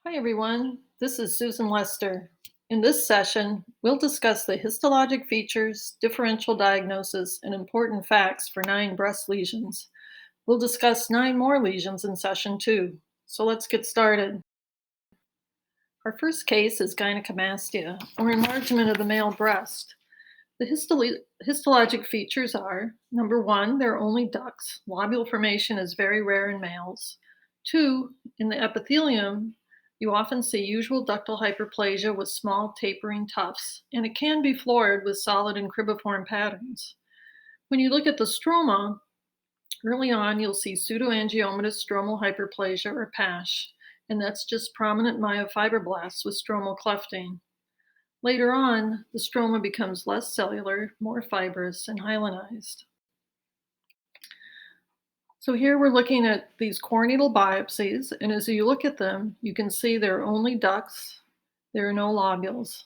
Hi, everyone. This is Susan Lester. In this session, we'll discuss the histologic features, differential diagnosis, and important facts for 9 breast lesions. We'll discuss 9 more lesions in session 2. So let's get started. Our first case is gynecomastia, or enlargement of the male breast. The histologic features are number 1, there are only ducts. Lobule formation is very rare in males. 2, in the epithelium, you often see usual ductal hyperplasia with small tapering tufts, and it can be florid with solid and cribiform patterns. When you look at the stroma, early on you'll see pseudoangiomatous stromal hyperplasia or PASH, and that's just prominent myofibroblasts with stromal clefting. Later on, the stroma becomes less cellular, more fibrous, and hyalinized. So here we're looking at these core needle biopsies, and as you look at them, you can see there are only ducts, there are no lobules.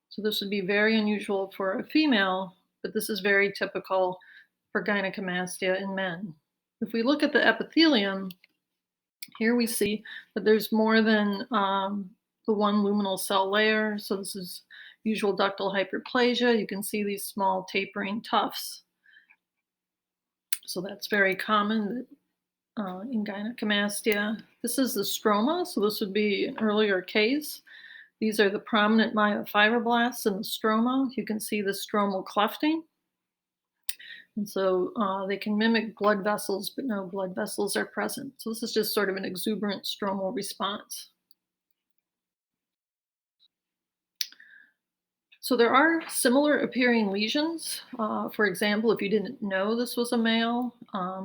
So this would be very unusual for a female, but this is very typical for gynecomastia in men. If we look at the epithelium, here we see that there's more than the one luminal cell layer. So this is usual ductal hyperplasia. You can see these small tapering tufts. So that's very common in gynecomastia. This is the stroma. So this would be an earlier case. These are the prominent myofibroblasts in the stroma. You can see the stromal clefting. And so they can mimic blood vessels, but no blood vessels are present. So this is just sort of an exuberant stromal response. So there are similar appearing lesions. For example, if you didn't know this was a male,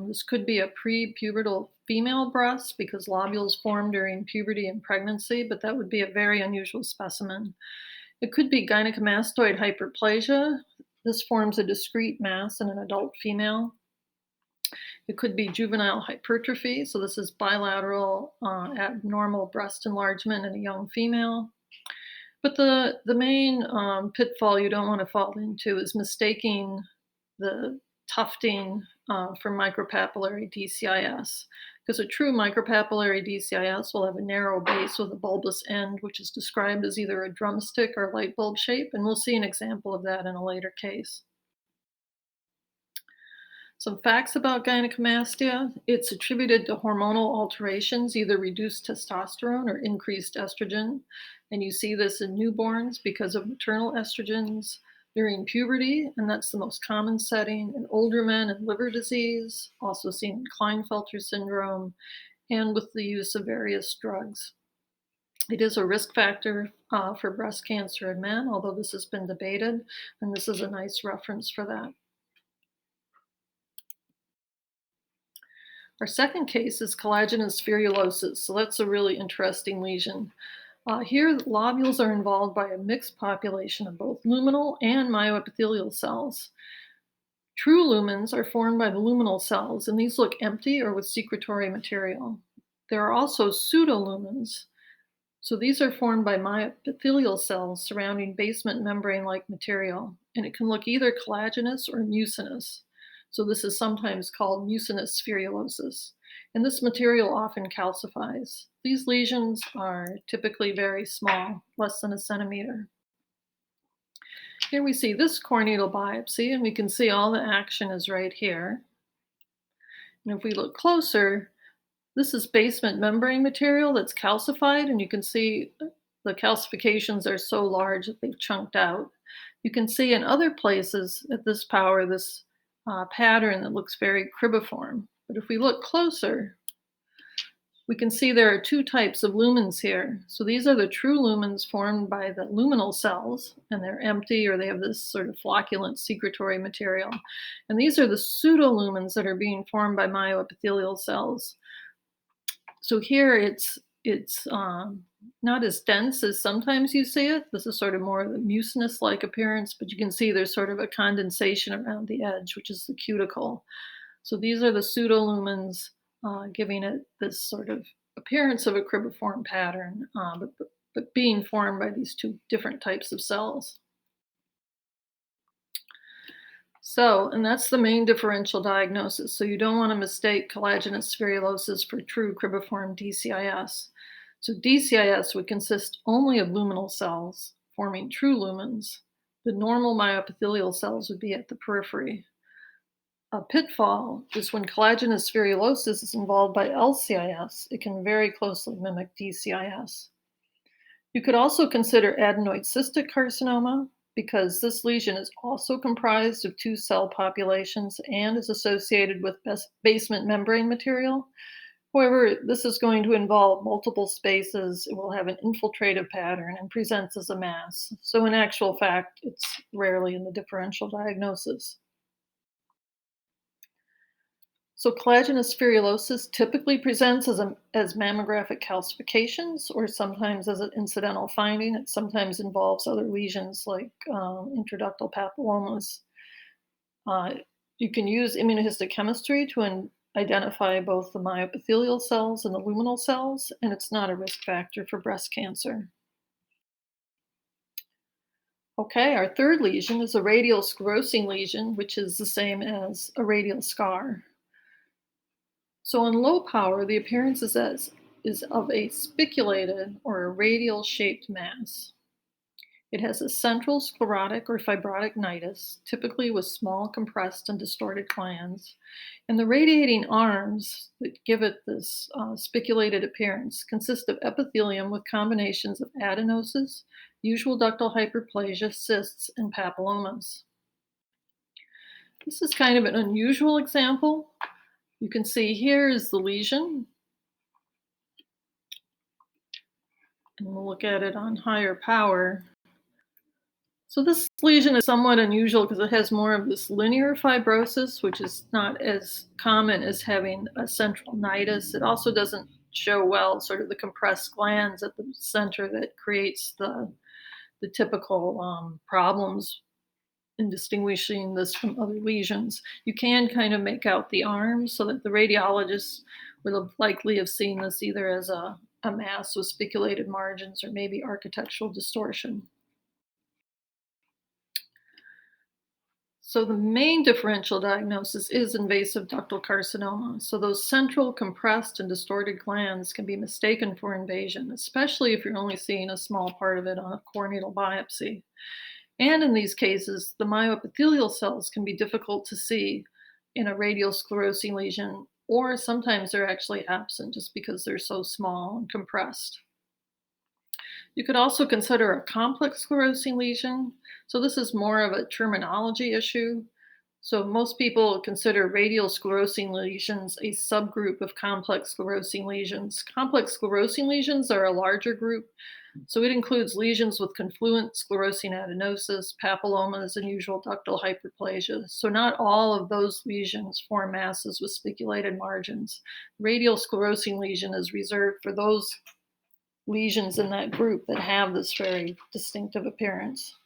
this could be a prepubertal female breast because lobules form during puberty and pregnancy, but that would be a very unusual specimen. It could be gynecomastoid hyperplasia. This forms a discrete mass in an adult female. It could be juvenile hypertrophy. So this is bilateral abnormal breast enlargement in a young female. But the main pitfall you don't want to fall into is mistaking the tufting for micropapillary DCIS, because a true micropapillary DCIS will have a narrow base with a bulbous end, which is described as either a drumstick or light bulb shape, and we'll see an example of that in a later case. Some facts about gynecomastia: it's attributed to hormonal alterations, either reduced testosterone or increased estrogen. And you see this in newborns because of maternal estrogens, during puberty, and that's the most common setting, in older men and liver disease, also seen in Klinefelter syndrome, and with the use of various drugs. It is a risk factor for breast cancer in men, although this has been debated, and this is a nice reference for that. Our second case is collagenous spherulosis. So that's a really interesting lesion. Here, lobules are involved by a mixed population of both luminal and myoepithelial cells. True lumens are formed by the luminal cells, and these look empty or with secretory material. There are also pseudolumens. So these are formed by myoepithelial cells surrounding basement membrane-like material, and it can look either collagenous or mucinous. So this is sometimes called mucinous spherulosis, and this material often calcifies. These lesions are typically very small, less than a centimeter. Here we see this core needle biopsy, and we can see all the action is right here. And if we look closer, this is basement membrane material that's calcified, and you can see the calcifications are so large that they've chunked out. You can see in other places at this power this pattern that looks very cribiform. But if we look closer, we can see there are 2 types of lumens here. So these are the true lumens formed by the luminal cells, and they're empty or they have this sort of flocculent secretory material. And these are the pseudolumens that are being formed by myoepithelial cells. So here it's not as dense as sometimes you see it. This is sort of more of the mucinous-like appearance, but you can see there's sort of a condensation around the edge, which is the cuticle. So these are the pseudolumens, giving it this sort of appearance of a cribiform pattern, but being formed by these 2 different types of cells. So, and that's the main differential diagnosis. So you don't want to mistake collagenous spherulosis for true cribiform DCIS. So DCIS would consist only of luminal cells, forming true lumens. The normal myoepithelial cells would be at the periphery. A pitfall is when collagenous spherulosis is involved by LCIS, it can very closely mimic DCIS. You could also consider adenoid cystic carcinoma because this lesion is also comprised of two cell populations and is associated with basement membrane material. However, this is going to involve multiple spaces. It will have an infiltrative pattern and presents as a mass. So, in actual fact, it's rarely in the differential diagnosis. So collagenous spherulosis typically presents as mammographic calcifications or sometimes as an incidental finding. It sometimes involves other lesions like intraductal papillomas. Uh, you can use immunohistochemistry to identify both the myoepithelial cells and the luminal cells, and it's not a risk factor for breast cancer. Okay, our third lesion is a radial sclerosing lesion, which is the same as a radial scar. So in low power, the appearance is of a spiculated or a radial shaped mass. It has a central sclerotic or fibrotic nidus, typically with small compressed and distorted glands. And the radiating arms that give it this spiculated appearance consist of epithelium with combinations of adenoses, usual ductal hyperplasia, cysts, and papillomas. This is kind of an unusual example. You can see here is the lesion, and we'll look at it on higher power. So this lesion is somewhat unusual because it has more of this linear fibrosis, which is not as common as having a central nidus. It also doesn't show well sort of the compressed glands at the center that creates the typical problems in distinguishing this from other lesions. You can kind of make out the arms so that the radiologist would have likely have seen this either as a mass with spiculated margins or maybe architectural distortion. So the main differential diagnosis is invasive ductal carcinoma. So those central compressed and distorted glands can be mistaken for invasion, especially if you're only seeing a small part of it on a core needle biopsy. And in these cases, the myoepithelial cells can be difficult to see in a radial sclerosing lesion, or sometimes they're actually absent just because they're so small and compressed. You could also consider a complex sclerosing lesion. So this is more of a terminology issue. So most people consider radial sclerosing lesions a subgroup of complex sclerosing lesions. Complex sclerosing lesions are a larger group. So it includes lesions with confluent sclerosing adenosis, papillomas, and usual ductal hyperplasia. So not all of those lesions form masses with spiculated margins. Radial sclerosing lesion is reserved for those lesions in that group that have this very distinctive appearance.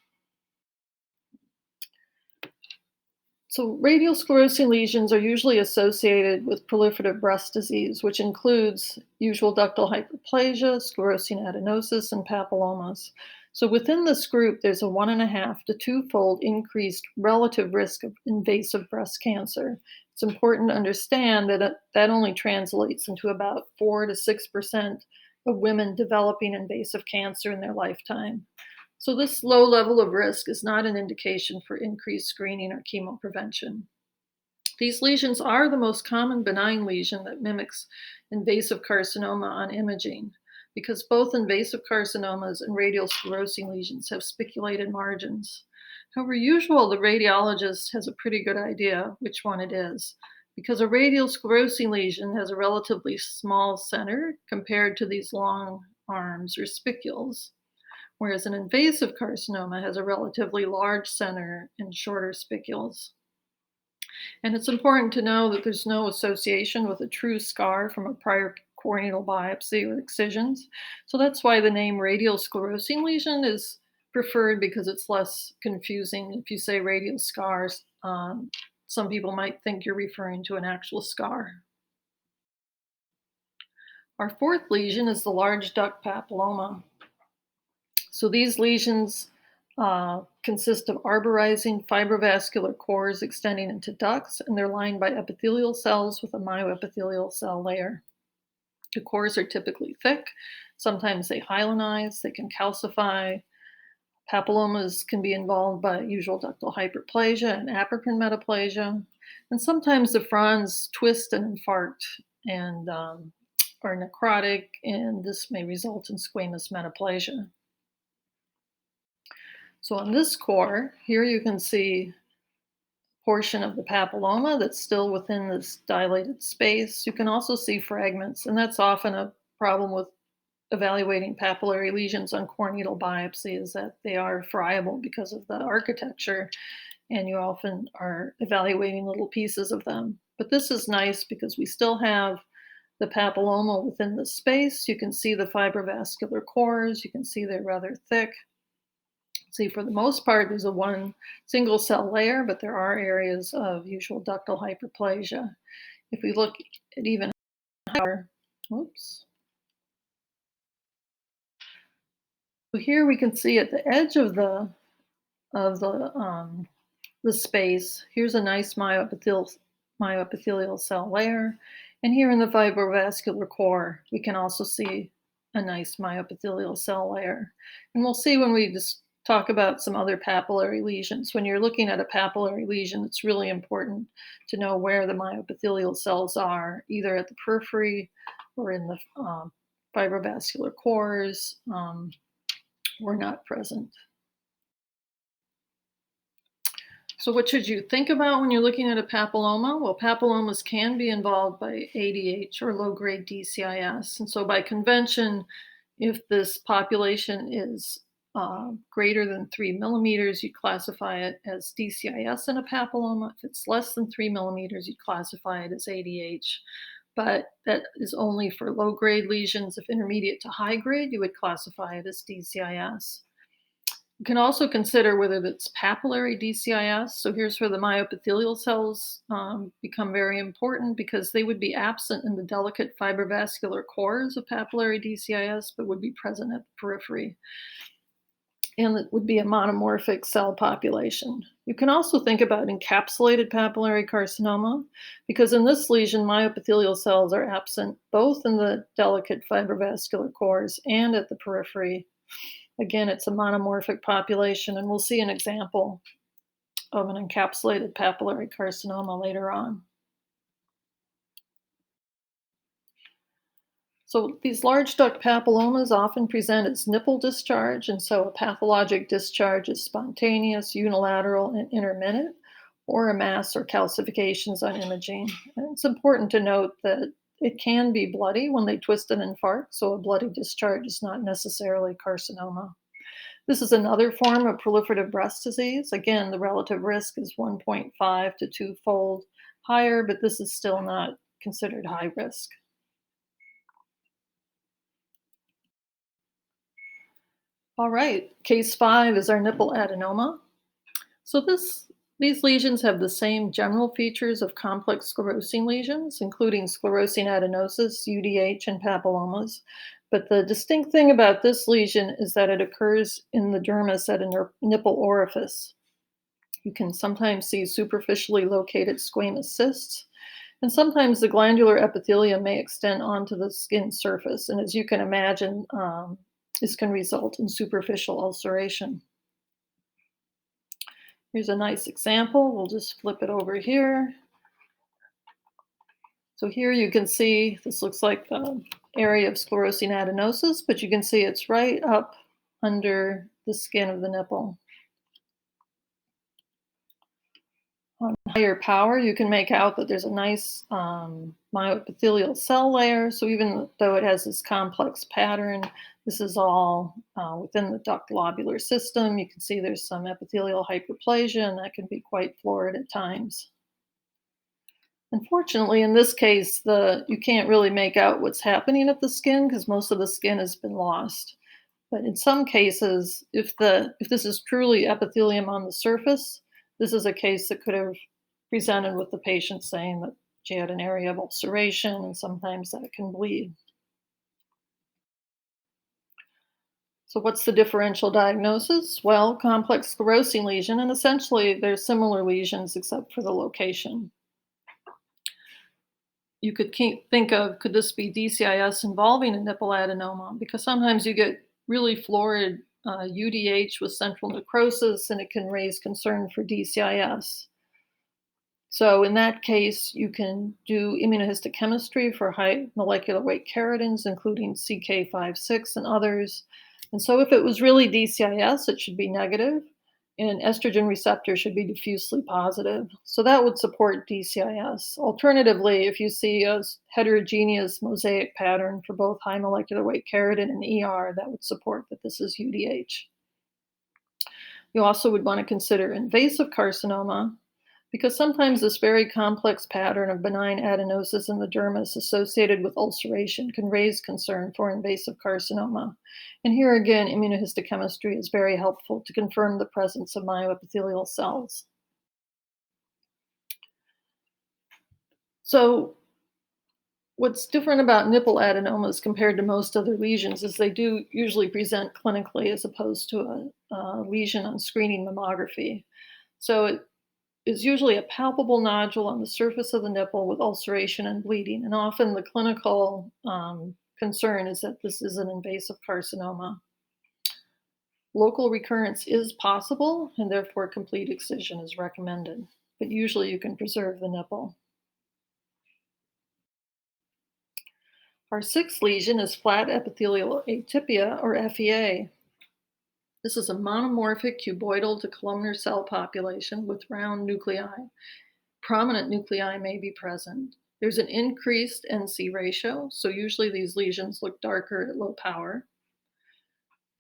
So radial sclerosing lesions are usually associated with proliferative breast disease, which includes usual ductal hyperplasia, sclerosing adenosis, and papillomas. So within this group, there's a 1.5 to 2-fold increased relative risk of invasive breast cancer. It's important to understand that that only translates into about 4 to 6% of women developing invasive cancer in their lifetime. So this low level of risk is not an indication for increased screening or chemoprevention. These lesions are the most common benign lesion that mimics invasive carcinoma on imaging because both invasive carcinomas and radial sclerosing lesions have spiculated margins. However, usually the radiologist has a pretty good idea which one it is because a radial sclerosing lesion has a relatively small center compared to these long arms or spicules, whereas an invasive carcinoma has a relatively large center and shorter spicules. And it's important to know that there's no association with a true scar from a prior core needle biopsy or excisions. So that's why the name radial sclerosing lesion is preferred because it's less confusing. If you say radial scars, some people might think you're referring to an actual scar. Our fourth lesion is the large duct papilloma. So these lesions consist of arborizing fibrovascular cores extending into ducts, and they're lined by epithelial cells with a myoepithelial cell layer. The cores are typically thick. Sometimes they hyalinize, they can calcify. Papillomas can be involved by usual ductal hyperplasia and apocrine metaplasia. And sometimes the fronds twist and infarct and are necrotic, and this may result in squamous metaplasia. So on this core, here you can see portion of the papilloma that's still within this dilated space. You can also see fragments, and that's often a problem with evaluating papillary lesions on core needle biopsy, is that they are friable because of the architecture, and you often are evaluating little pieces of them. But this is nice because we still have the papilloma within the space. You can see the fibrovascular cores. You can see they're rather thick. See, for the most part, there's a one single cell layer, but there are areas of usual ductal hyperplasia. If we look at even higher, oops. So here we can see at the edge of the space, here's a nice myoepithelial cell layer. And here in the fibrovascular core, we can also see a nice myoepithelial cell layer. And we'll see when we just talk about some other papillary lesions. When you're looking at a papillary lesion, it's really important to know where the myoepithelial cells are, either at the periphery or in the fibrovascular cores, or not present. So what should you think about when you're looking at a papilloma? Well, papillomas can be involved by ADH or low-grade DCIS. And so by convention, if this population is greater than 3 millimeters, you classify it as DCIS in a papilloma. If it's less than 3 millimeters, you classify it as ADH. But that is only for low-grade lesions. If intermediate to high grade, you would classify it as DCIS. You can also consider whether it's papillary DCIS. So here's where the myoepithelial cells become very important, because they would be absent in the delicate fibrovascular cores of papillary DCIS, but would be present at the periphery. And it would be a monomorphic cell population. You can also think about encapsulated papillary carcinoma, because in this lesion, myoepithelial cells are absent both in the delicate fibrovascular cores and at the periphery. Again, it's a monomorphic population, and we'll see an example of an encapsulated papillary carcinoma later on. So these large duct papillomas often present as nipple discharge, and so a pathologic discharge is spontaneous, unilateral, and intermittent, or a mass or calcifications on imaging. And it's important to note that it can be bloody when they twist and infarct, so a bloody discharge is not necessarily carcinoma. This is another form of proliferative breast disease. Again, the relative risk is 1.5 to 2-fold higher, but this is still not considered high risk. All right, case 5 is our nipple adenoma. So these lesions have the same general features of complex sclerosing lesions, including sclerosing adenosis, UDH, and papillomas. But the distinct thing about this lesion is that it occurs in the dermis at a nipple orifice. You can sometimes see superficially located squamous cysts, and sometimes the glandular epithelium may extend onto the skin surface. And as you can imagine, this can result in superficial ulceration. Here's a nice example. We'll just flip it over here. So here you can see, this looks like an area of sclerosing adenosis, but you can see it's right up under the skin of the nipple. On higher power, you can make out that there's a nice myoepithelial cell layer. So even though it has this complex pattern, this is all within the duct lobular system. You can see there's some epithelial hyperplasia, and that can be quite florid at times. Unfortunately, in this case, you can't really make out what's happening at the skin because most of the skin has been lost. But in some cases, if this is truly epithelium on the surface, this is a case that could have presented with the patient saying that she had an area of ulceration, and sometimes that can bleed. So what's the differential diagnosis? Well, complex sclerosing lesion, and essentially they're similar lesions except for the location. you could think of, could this be DCIS involving a nipple adenoma? Because sometimes you get really florid UDH with central necrosis, and it can raise concern for DCIS. So in that case, you can do immunohistochemistry for high molecular weight keratins, including CK56 and others. And so if it was really DCIS, it should be negative, and estrogen receptor should be diffusely positive. So that would support DCIS. Alternatively, if you see a heterogeneous mosaic pattern for both high molecular weight keratin and ER, that would support that this is UDH. You also would want to consider invasive carcinoma, because sometimes this very complex pattern of benign adenosis in the dermis associated with ulceration can raise concern for invasive carcinoma. And here again, immunohistochemistry is very helpful to confirm the presence of myoepithelial cells. So what's different about nipple adenomas compared to most other lesions is they do usually present clinically as opposed to a lesion on screening mammography. So it is usually a palpable nodule on the surface of the nipple with ulceration and bleeding. And often the clinical concern is that this is an invasive carcinoma. Local recurrence is possible, and therefore complete excision is recommended. But usually you can preserve the nipple. Our sixth lesion is flat epithelial atypia, or FEA. This is a monomorphic cuboidal to columnar cell population with round nuclei. Prominent nuclei may be present. There's an increased NC ratio, so usually these lesions look darker at low power.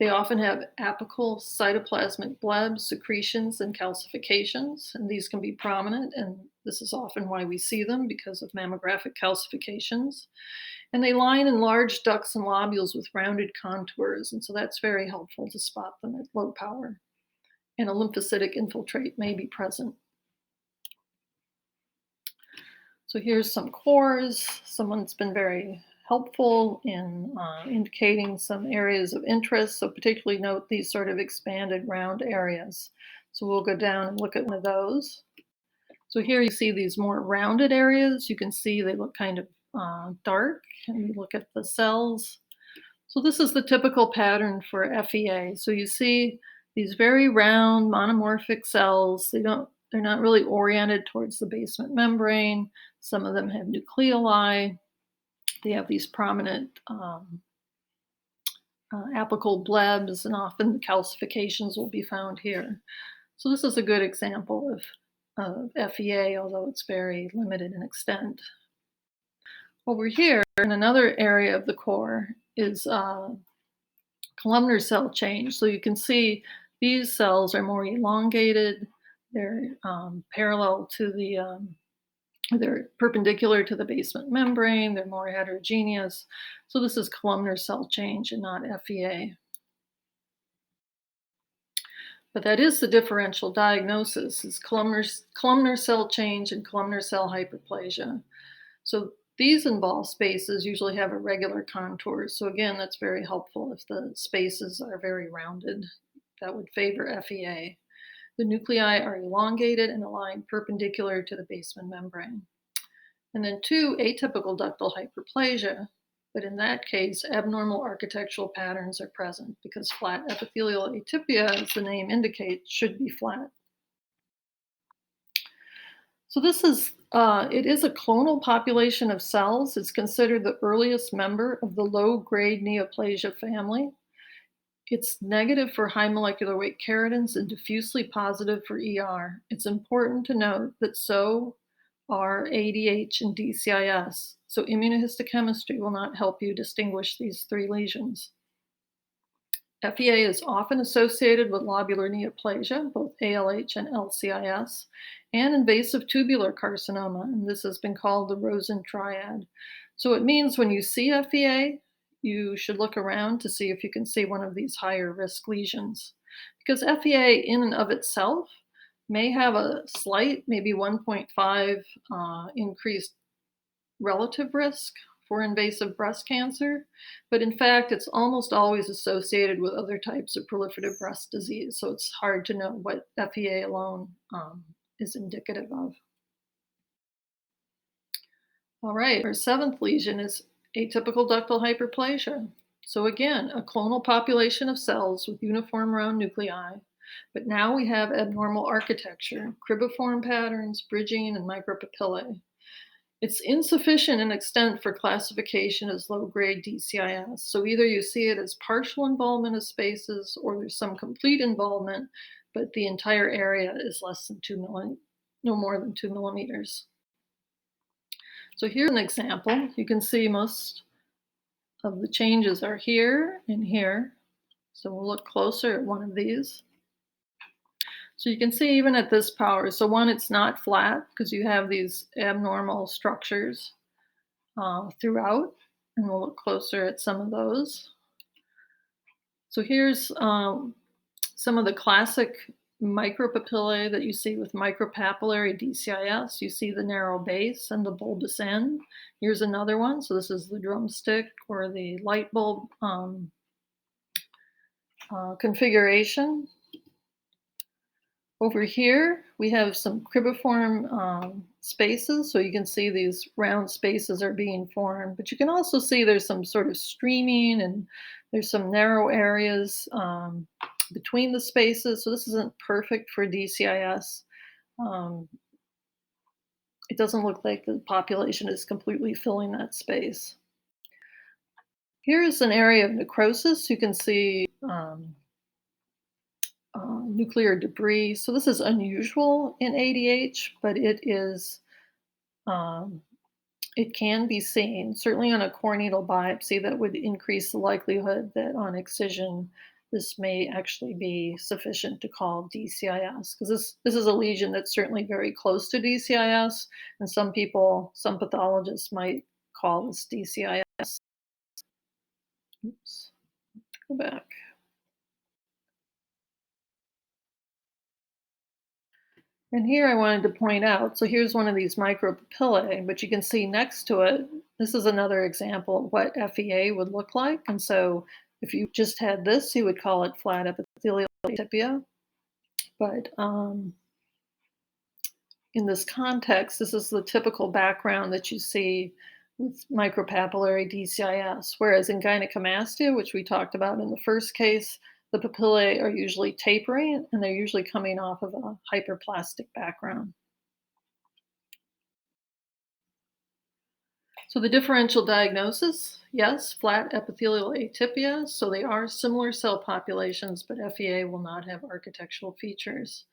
They often have apical cytoplasmic blebs, secretions, and calcifications, and these can be prominent, and this is often why we see them, because of mammographic calcifications. And they line in large ducts and lobules with rounded contours, and so that's very helpful to spot them at low power. And a lymphocytic infiltrate may be present. So here's some cores. Someone's been very helpful in indicating some areas of interest. So particularly note these sort of expanded round areas. So we'll go down and look at one of those. So here you see these more rounded areas. You can see they look kind of dark, and you look at the cells. So this is the typical pattern for FEA. So you see these very round monomorphic cells. They're not really oriented towards the basement membrane. Some of them have nucleoli. They have these prominent apical blebs, and often the calcifications will be found here. So this is a good example of FEA, although it's very limited in extent. Over here, in another area of the core, is columnar cell change. So you can see these cells are more elongated. They're parallel to they're perpendicular to the basement membrane. They're more heterogeneous. So this is columnar cell change and not FEA. But that is the differential diagnosis, is columnar cell change and columnar cell hyperplasia. So these involved spaces usually have irregular contours. So again, that's very helpful if the spaces are very rounded. That would favor FEA. The nuclei are elongated and aligned perpendicular to the basement membrane. And then 2, atypical ductal hyperplasia. But in that case, abnormal architectural patterns are present because flat epithelial atypia, as the name indicates, should be flat. So this is, it is a clonal population of cells. It's considered the earliest member of the low-grade neoplasia family. It's negative for high molecular weight keratins and diffusely positive for ER. It's important to note that so are ADH and DCIS. So immunohistochemistry will not help you distinguish these 3 lesions. FEA is often associated with lobular neoplasia, both ALH and LCIS, and invasive tubular carcinoma, and this has been called the Rosen triad. So it means when you see FEA, you should look around to see if you can see one of these higher risk lesions. Because FEA in and of itself may have a slight, maybe 1.5 increased relative risk for invasive breast cancer, but in fact, it's almost always associated with other types of proliferative breast disease, so it's hard to know what FEA alone is indicative of. All right, our seventh lesion is atypical ductal hyperplasia. So again, a clonal population of cells with uniform round nuclei, but now we have abnormal architecture, cribiform patterns, bridging, and micropapillae. It's insufficient in extent for classification as low-grade DCIS. So either you see it as partial involvement of spaces or there's some complete involvement, but the entire area is less than no more than 2 millimeters. So here's an example. You can see most of the changes are here and here. So we'll look closer at one of these. So you can see even at this power, so one, it's not flat because you have these abnormal structures throughout, and we'll look closer at some of those. So here's some of the classic micropapillae that you see with micropapillary DCIS. You see the narrow base and the bulbous end. Here's another one. So this is the drumstick or the light bulb configuration. Over here, we have some cribiform spaces, so you can see these round spaces are being formed, but you can also see there's some sort of streaming and there's some narrow areas between the spaces, so this isn't perfect for DCIS. Um, it doesn't look like the population is completely filling that space. Here's an area of necrosis. You can see nuclear debris. So this is unusual in ADH, but um, it can be seen. Certainly on a core needle biopsy, that would increase the likelihood that on excision, this may actually be sufficient to call DCIS, because this is a lesion that's certainly very close to DCIS, and some people, some pathologists might call this DCIS. Oops, go back. And here I wanted to point out, so here's one of these micropapillae, but you can see next to it, this is another example of what FEA would look like. And so if you just had this, you would call it flat epithelial atypia. But in this context, this is the typical background that you see with micropapillary DCIS, whereas in gynecomastia, which we talked about in the first case, the papillae are usually tapering and they're usually coming off of a hyperplastic background. So the differential diagnosis, yes, flat epithelial atypia. So they are similar cell populations, but FEA will not have architectural features.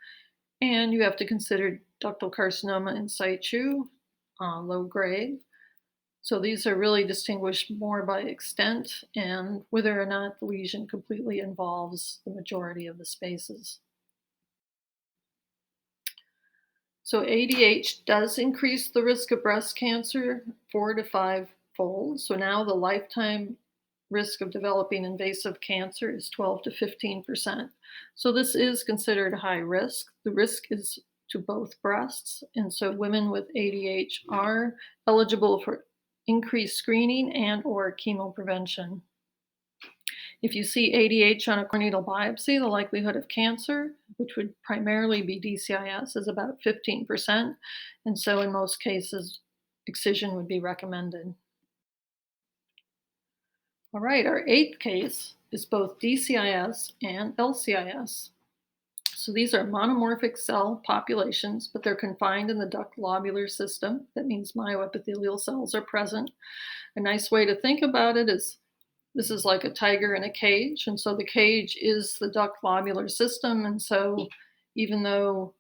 And you have to consider ductal carcinoma in situ, low grade. So these are really distinguished more by extent and whether or not the lesion completely involves the majority of the spaces. So ADH does increase the risk of breast cancer 4 to 5-fold. So now the lifetime risk of developing invasive cancer is 12 to 15%. So this is considered high risk. The risk is to both breasts. And so women with ADH are eligible for increased screening and or chemoprevention. If you see ADH on a core needle biopsy, the likelihood of cancer, which would primarily be DCIS, is about 15%. And so in most cases, excision would be recommended. All right, our eighth case is both DCIS and LCIS. So these are monomorphic cell populations, but they're confined in the duct lobular system. That means myoepithelial cells are present. A nice way to think about it is this is like a tiger in a cage. And so the cage is the duct lobular system. And so even though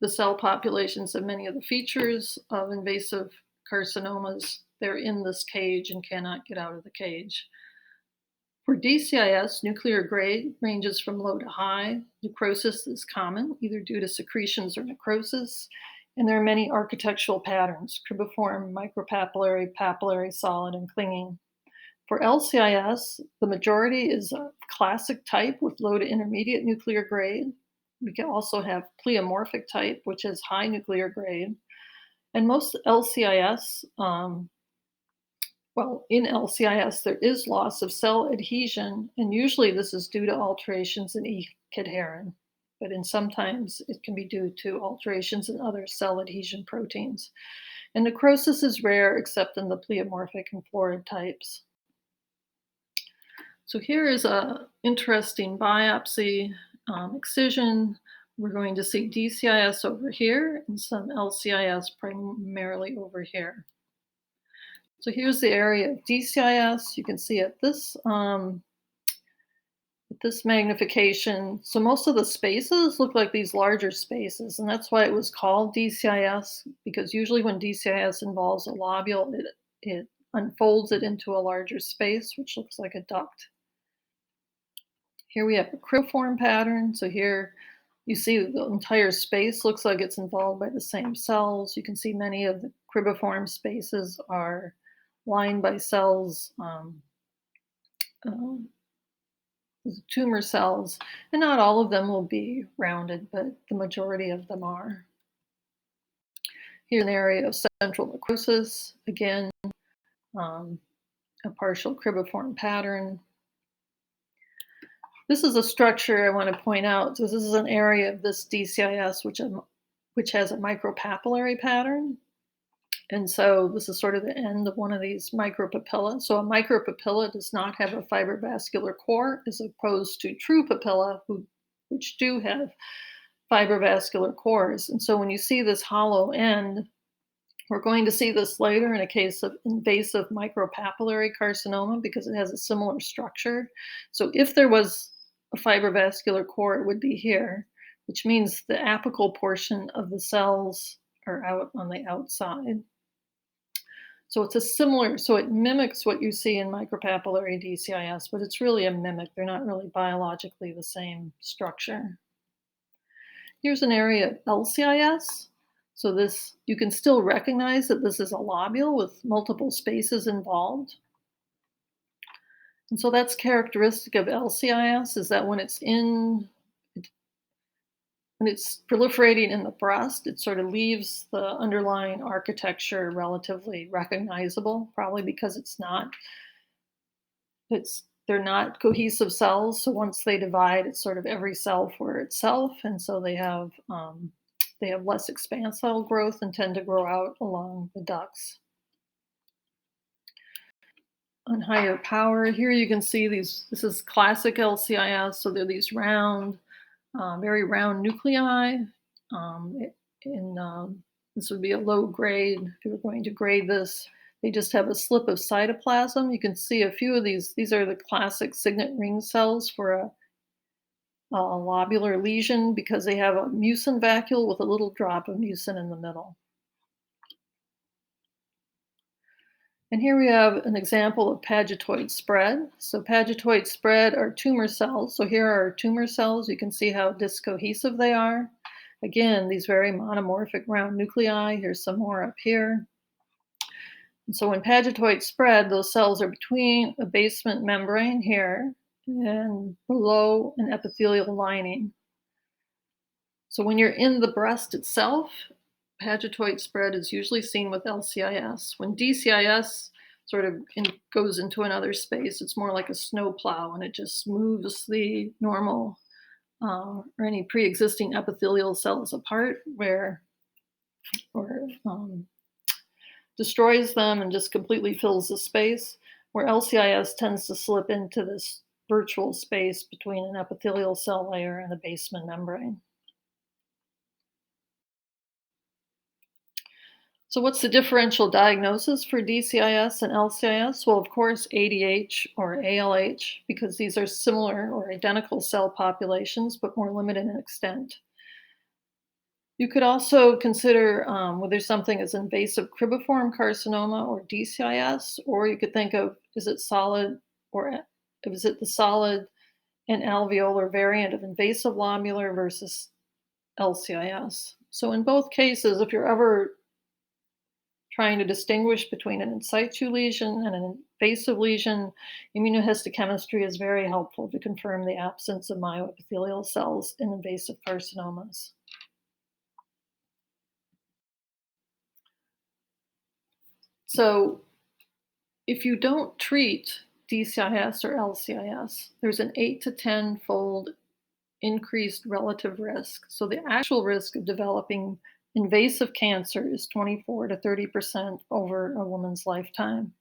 the cell populations have many of the features of invasive carcinomas, they're in this cage and cannot get out of the cage. For DCIS, nuclear grade ranges from low to high. Necrosis is common, either due to secretions or necrosis. And there are many architectural patterns, cribiform, micropapillary, papillary, solid, and clinging. For LCIS, the majority is a classic type with low to intermediate nuclear grade. We can also have pleomorphic type, which is high nuclear grade. And most LCIS, in LCIS, there is loss of cell adhesion, and usually this is due to alterations in E-cadherin, but sometimes it can be due to alterations in other cell adhesion proteins. And necrosis is rare except in the pleomorphic and florid types. So here is a interesting biopsy excision. We're going to see DCIS over here and some LCIS primarily over here. So here's the area of DCIS. You can see at this magnification. So most of the spaces look like these larger spaces, and that's why it was called DCIS, because usually when DCIS involves a lobule, it unfolds it into a larger space, which looks like a duct. Here we have a cribriform pattern. So here you see the entire space looks like it's involved by the same cells. You can see many of the cribriform spaces are lined by cells, uh, tumor cells, and not all of them will be rounded, but the majority of them are. Here's an area of central necrosis, again, um, a partial cribriform pattern. This is a structure I want to point out. So this is an area of this DCIS which has a micropapillary pattern. And so this is sort of the end of one of these micropapilla. So a micropapilla does not have a fibrovascular core as opposed to true papilla, which do have fibrovascular cores. And so when you see this hollow end, we're going to see this later in a case of invasive micropapillary carcinoma because it has a similar structure. So if there was a fibrovascular core, it would be here, which means the apical portion of the cells are out on the outside. So so it mimics what you see in micropapillary DCIS, but it's really a mimic. They're not really biologically the same structure. Here's an area of LCIS. So this, you can still recognize that this is a lobule with multiple spaces involved. And so that's characteristic of LCIS is that when it's proliferating in the breast, it sort of leaves the underlying architecture relatively recognizable, probably because they're not cohesive cells. So once they divide, it's sort of every cell for itself, and so they have less expansile growth and tend to grow out along the ducts. On higher power, here you can see these. This is classic LCIS, so they're these round, very round nuclei. This would be a low grade. If you were going to grade this, they just have a slip of cytoplasm. You can see a few of these. These are the classic signet ring cells for a lobular lesion because they have a mucin vacuole with a little drop of mucin in the middle. And here we have an example of pagetoid spread. So pagetoid spread are tumor cells. So here are tumor cells. You can see how discohesive they are. Again, these very monomorphic round nuclei. Here's some more up here. And so when pagetoid spread, those cells are between a basement membrane here and below an epithelial lining. So when you're in the breast itself, pagetoid spread is usually seen with LCIS. When DCIS sort of goes into another space, it's more like a snowplow and it just moves the normal or any pre-existing epithelial cells apart or destroys them and just completely fills the space, where LCIS tends to slip into this virtual space between an epithelial cell layer and a basement membrane. So what's the differential diagnosis for DCIS and LCIS? Well, of course, ADH or ALH, because these are similar or identical cell populations, but more limited in extent. You could also consider whether something is invasive cribriform carcinoma or DCIS, or you could think of, is it solid or is it the solid and alveolar variant of invasive lobular versus LCIS? So in both cases, if you're ever trying to distinguish between an in situ lesion and an invasive lesion, immunohistochemistry is very helpful to confirm the absence of myoepithelial cells in invasive carcinomas. So if you don't treat DCIS or LCIS, there's an 8 to 10-fold increased relative risk. So the actual risk of developing invasive cancer is 24 to 30% over a woman's lifetime.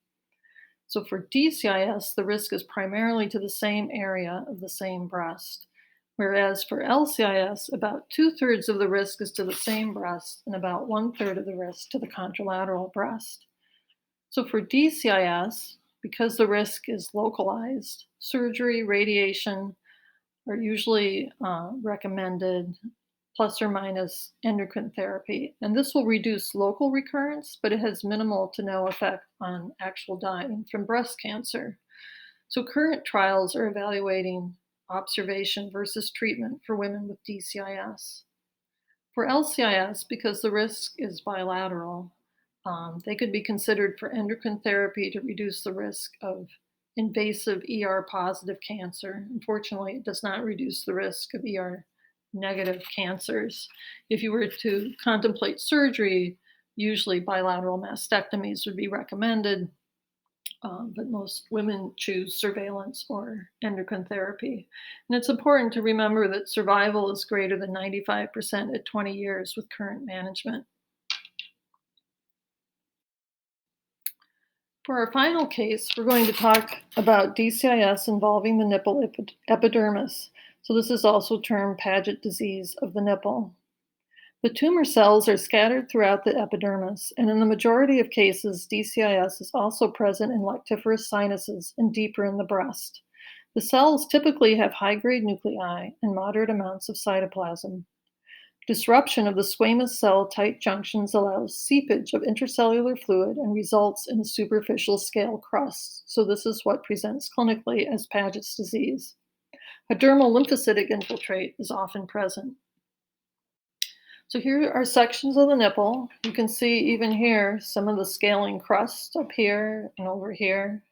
So for DCIS, the risk is primarily to the same area of the same breast. Whereas for LCIS, about two-thirds of the risk is to the same breast and about one-third of the risk to the contralateral breast. So for DCIS, because the risk is localized, surgery, radiation are usually recommended, plus or minus endocrine therapy. And this will reduce local recurrence, but it has minimal to no effect on actual dying from breast cancer. So current trials are evaluating observation versus treatment for women with DCIS. For LCIS, because the risk is bilateral, they could be considered for endocrine therapy to reduce the risk of invasive ER positive cancer. Unfortunately, it does not reduce the risk of ER negative cancers. If you were to contemplate surgery, usually bilateral mastectomies would be recommended, but most women choose surveillance or endocrine therapy. And it's important to remember that survival is greater than 95% at 20 years with current management. For our final case, we're going to talk about DCIS involving the nipple epidermis. So this is also termed Paget disease of the nipple. The tumor cells are scattered throughout the epidermis, and in the majority of cases, DCIS is also present in lactiferous sinuses and deeper in the breast. The cells typically have high-grade nuclei and moderate amounts of cytoplasm. Disruption of the squamous cell tight junctions allows seepage of intracellular fluid and results in a superficial scale crust. So this is what presents clinically as Paget's disease. A dermal lymphocytic infiltrate is often present. So here are sections of the nipple. You can see even here some of the scaling crust up here and over here.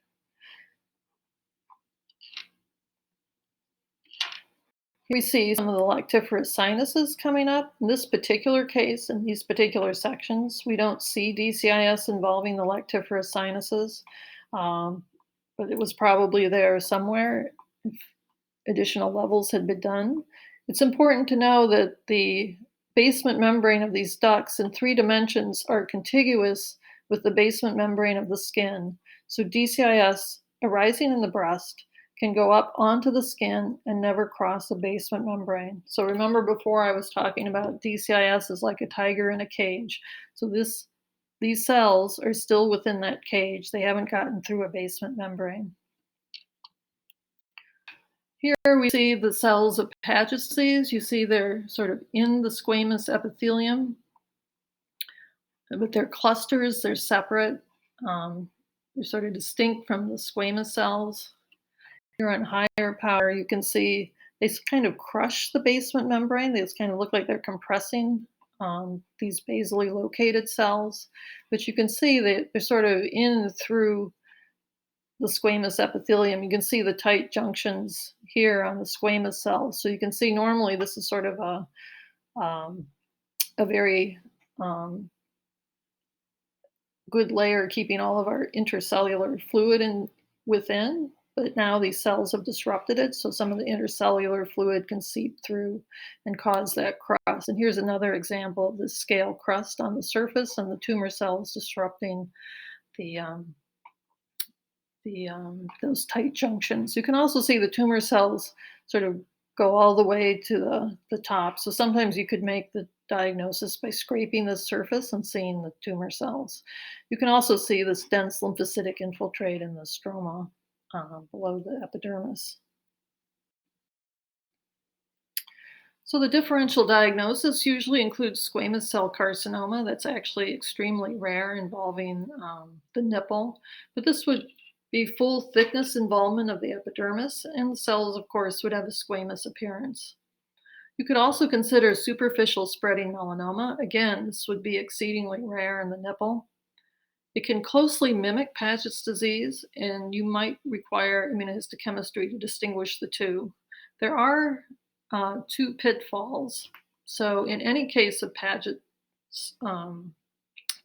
We see some of the lactiferous sinuses coming up. In this particular case, in these particular sections, we don't see DCIS involving the lactiferous sinuses, but it was probably there somewhere if additional levels had been done. It's important to know that the basement membrane of these ducts in 3 dimensions are contiguous with the basement membrane of the skin. So DCIS arising in the breast can go up onto the skin and never cross the basement membrane. So remember before I was talking about DCIS is like a tiger in a cage. So these cells are still within that cage. They haven't gotten through a basement membrane. Here we see the cells of Paget's disease. You see they're sort of in the squamous epithelium, but they're clusters, they're separate. They're sort of distinct from the squamous cells. Here on higher power, you can see they kind of crush the basement membrane. They just kind of look like they're compressing these basally located cells. But you can see that they're sort of in through the squamous epithelium. You can see the tight junctions here on the squamous cells. So you can see normally this is sort of a very good layer keeping all of our intercellular fluid within. But now these cells have disrupted it, so some of the intercellular fluid can seep through and cause that crust. And here's another example of the scale crust on the surface and the tumor cells disrupting those tight junctions. You can also see the tumor cells sort of go all the way to the top. So sometimes you could make the diagnosis by scraping the surface and seeing the tumor cells. You can also see this dense lymphocytic infiltrate in the stroma below the epidermis. So the differential diagnosis usually includes squamous cell carcinoma. That's actually extremely rare, involving the nipple. But this would be full thickness involvement of the epidermis, and the cells, of course, would have a squamous appearance. You could also consider superficial spreading melanoma. Again, this would be exceedingly rare in the nipple. It can closely mimic Paget's disease, and you might require immunohistochemistry to distinguish the two. There are 2 pitfalls. So in any case of Paget's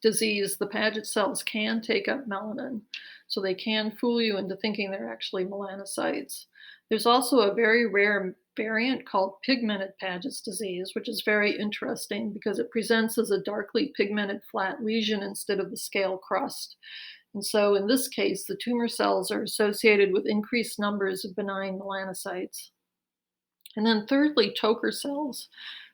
disease, the Paget cells can take up melanin. So they can fool you into thinking they're actually melanocytes. There's also a very rare variant called pigmented Paget's disease, which is very interesting because it presents as a darkly pigmented flat lesion instead of the scale crust. And so in this case, the tumor cells are associated with increased numbers of benign melanocytes. And then thirdly, Toker cells.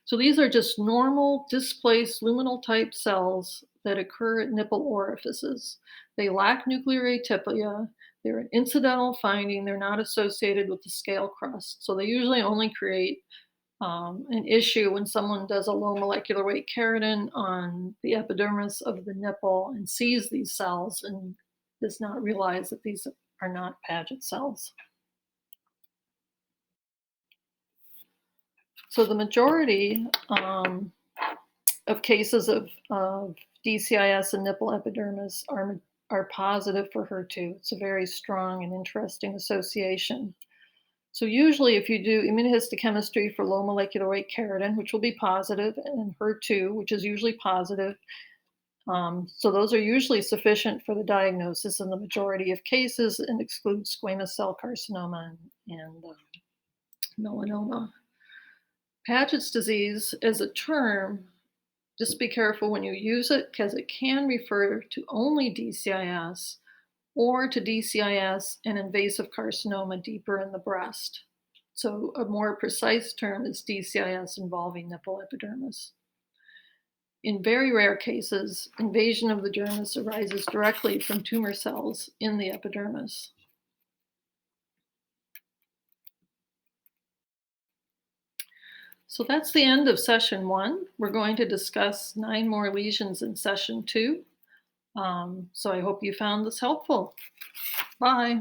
So these are just normal displaced luminal type cells that occur at nipple orifices. They lack nuclear atypia. They're an incidental finding. They're not associated with the scale crust. So they usually only create an issue when someone does a low molecular weight keratin on the epidermis of the nipple and sees these cells and does not realize that these are not Paget cells. So the majority of cases of DCIS and nipple epidermis are positive for HER2. It's a very strong and interesting association. So usually if you do immunohistochemistry for low molecular weight keratin, which will be positive, and HER2, which is usually positive, so those are usually sufficient for the diagnosis in the majority of cases and exclude squamous cell carcinoma and melanoma. Paget's disease as a term, just be careful when you use it because it can refer to only DCIS or to DCIS and invasive carcinoma deeper in the breast. So a more precise term is DCIS involving nipple epidermis. In very rare cases, invasion of the dermis arises directly from tumor cells in the epidermis. So that's the end of session 1. We're going to discuss 9 more lesions in session 2. So I hope you found this helpful. Bye.